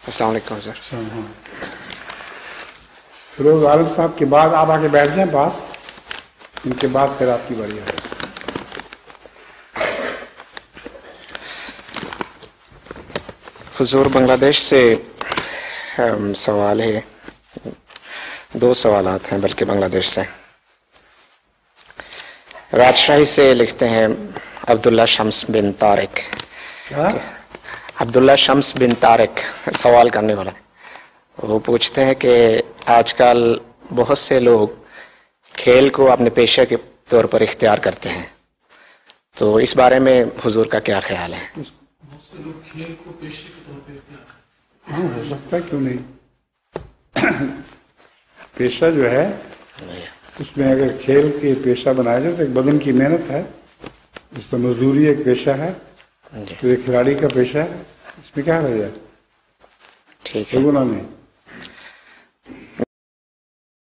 السلام علیکم سر. فیروز غالب صاحب کے بعد آپ آ کے بیٹھ جائیں پاس، ان کے بعد پھر آپ کی باری ہے. حضور بنگلہ دیش سے سوال ہے، 2 سوالات ہیں بلکہ بنگلہ دیش سے. راجشاہی سے لکھتے ہیں عبداللہ شمس بن طارق. عبداللہ شمس بن طارق سوال کرنے والا، وہ پوچھتے ہیں کہ آج کل بہت سے لوگ کھیل کو اپنے پیشہ کے طور پر اختیار کرتے ہیں، تو اس بارے میں حضور کا کیا خیال ہے؟ بہت سے لوگ کھیل کو پیشے کے طور پہ اختیار کرتے ہیں. ہاں ہو سکتا ہے، کیوں نہیں. پیشہ جو ہے اس میں اگر کھیل کے پیشہ بنایا جائے تو ایک بدن کی محنت ہے، جس طرح مزدوری ایک پیشہ ہے تو ایک کھلاڑی کا پیشہ ہے، اس میں کیا رہ جائے؟ ٹھیک ہے. گناہ نہیں.